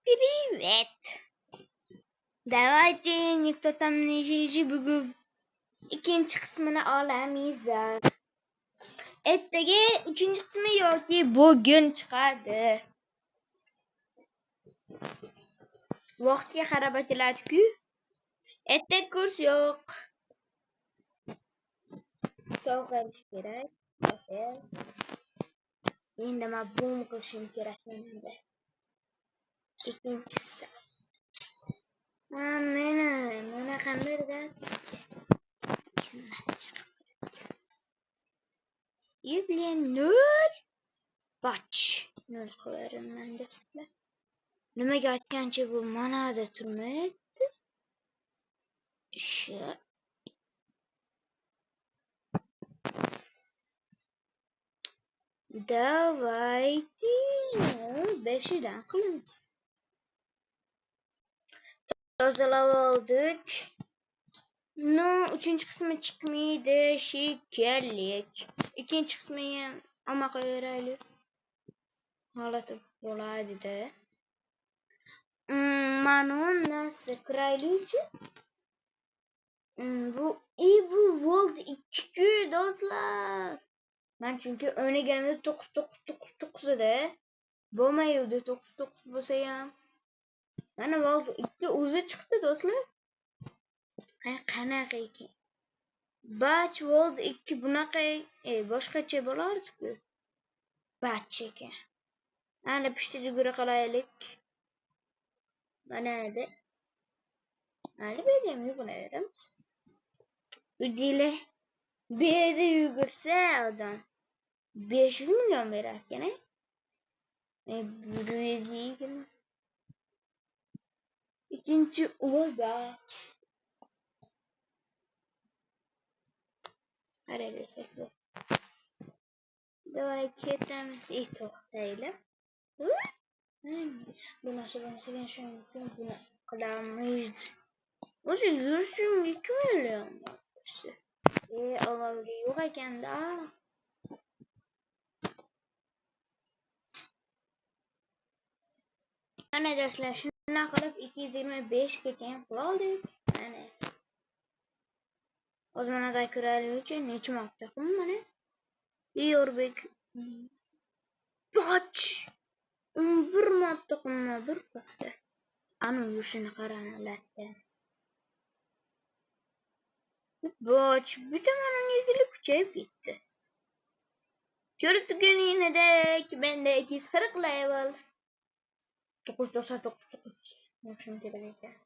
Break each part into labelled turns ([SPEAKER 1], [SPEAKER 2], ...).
[SPEAKER 1] Привет! Давайте никто там не жiji bugun ikkinchi qismini olamiz. Ertaga uchinchi qismi yoki bugun chiqadi. Vaqtga qarab aytiladi-ku. Ertaga kurs yo'q. Sovg'alish kerak. Endi men bum qilishim kerak endi. Ikkinchisi. Mana qanday Yubilen 0 bach 0 qo'yaman do'stlar. Nimaga aytgancha bu manada turmayapti? Shu Давайте 5'dan qilamiz. Tozalab oldik. Uchinchi qismi chiqmaydi shekilli. Ikkinchi qismi ham olma qo'yaylik. Holati bo'ladi-da. Mana nasıl kraliçe? Bu Volt 2 dostlar. Ben çünkü öne gelmedi 9 ede. Bo'lmaydi 9 bo'lsa ham. Mana Volt 2 o'zi chiqdi do'stlar. Qanaqa ekan? Batch Volt 2 bunaqa boshqacha bo'lardi-ku. Batch ekan. Ana pishtirib yugura qolaylik. Mana edi. Hali bedem yuguraveramiz. Udile bezi yugursa odam 500 milyon verar ekan. 120. İkinci Uva. Arada sekre. Давай кетemiz to'xtaylik. Bu nasıl bo'lmagan shu mumkin buni qilamiz. O'zi yurishim 2 million. Avvalgi yo'q ekanda. Ana do'stlar, shunday qilib 225 gacha ham qildik. Mana. O'zimizga ko'ralik uchun necha marta mana. Yo'rbek. Bach. 11 marta qilma bir pasda. Ana yurishini qaranglar. Bach, bitta mana negili kuchayib ketdi. Ko'rib turganingdek, menda 240 level. 999 yo'qshim kerak ekan.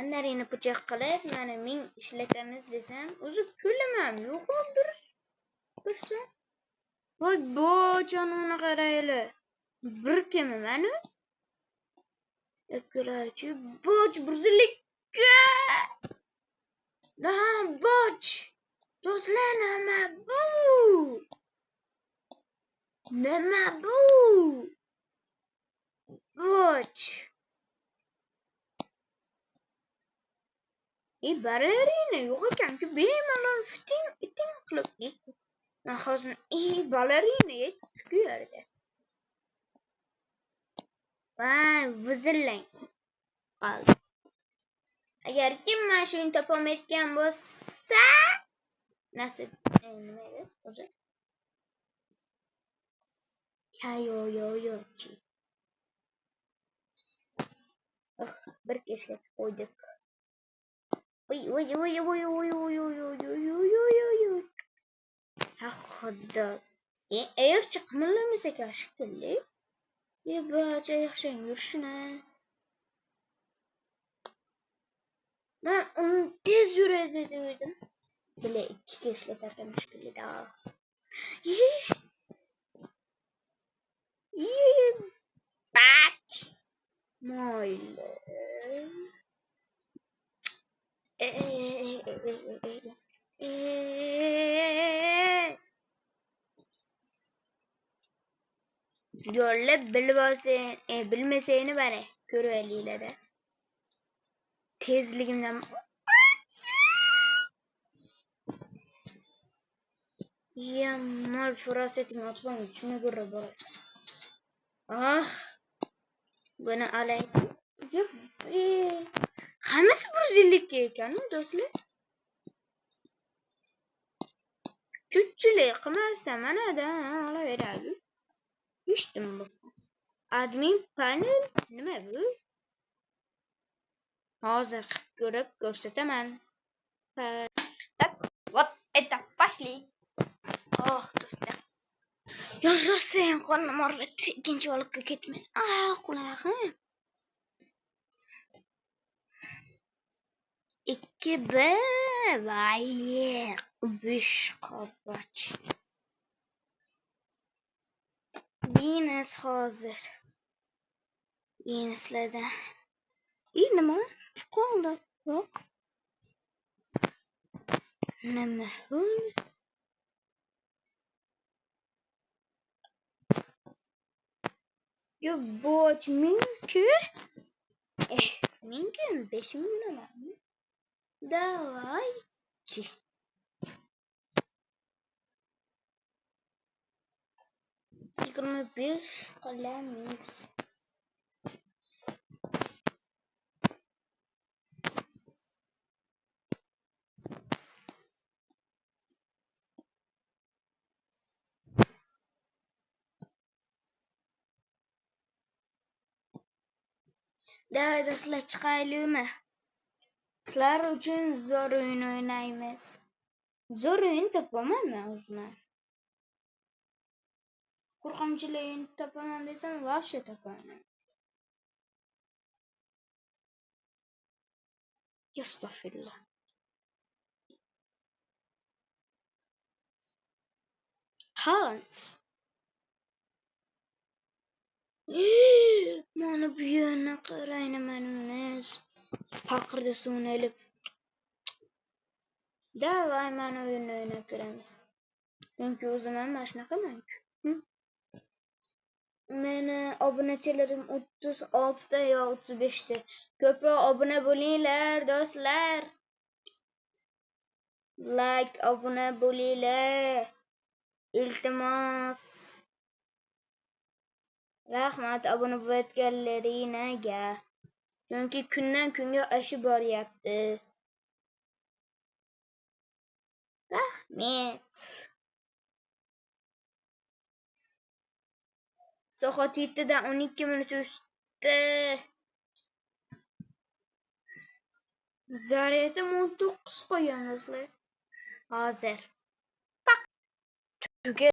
[SPEAKER 1] Anlarini pichoq qilib, mana 1000 ishlatamiz desam, o'zi pulim yo'q bir so'm. Voy bochani qaraylar. Bir kimi mana? Ekurachi boch burzlikka. Boch. Do'stlar, nima bu? Nima bu? Boch. Balerina yo'q ekan-ku, bemalol fiting qilib ketdi. Men hozir balerina yetibdi-ku yerda. Voy, vizillang. Qoldi. Agar kim mana shuni topolmayotgan bo'lsa, nasib nima edi o'zi? Kayoyoyochi. Bir keshga qo'ydik. Oy. Ha xudo. Yaxshi qimillamasa shekilli. Bacha yaxshi yurishini. Ben onu tez yürüdü dedim. Bile 2 kişiyle takılmış bile daha. Baç. Moyle. Yollab bilmeseyini bana körü eliyle de. Tezligimden ya mal fırasetimi atmam içine göre böyle. Ah, buni alaydim. Hammasi 100 ekan, do'stlar. Ko'pchilik qilmasdan mana olaveradi. Eshitdim bu. Admin panel nima bu? Hozir qilib ko'rib ko'rsataman. Так, вот это пошли. Oh, do'stlar. Yarasayam qo'lim og'riyapti. Ikkinchi olibga ketmaydi. Qulog'im. 2B vay 5 qavat. Venus hozir. Venuslarda. Nima? Qoldi. Yo'q. Nima bu? Yo, bot mümkün. Mümkün. 5 milyon var mı? Давайте. Yigirma besh qilamiz. Davay do'stlar, chiqaylikmi? Sizlar uchun zo'r o'yin o'ynaymiz. Zo'r o'yin topamanmi o'zim? Qo'rqinchli o'yin topaman desam, voshcha topaman. Astagfirullah. Hans. Mana bu yerni qarang, nimaimiz. Paqirda suvni ilib. Davay mana o'yinni o'ynab ko'ramiz. Chunki o'zim ham mana shunaqaman-ku. Meni obunachilarim 36 ta yo 35 ta. Ko'proq obuna bo'linglar, do'stlar. Like, obuna bo'linglar. Iltimos. Rahmat obuna bo'layotganlaringizga. Chunki kundan kunga oshib boryapti. Rahmat. Soat 7dan 12 minut o'tdi. Zaryadam 19 qo'ygan do'stlar. Hozir. Tuga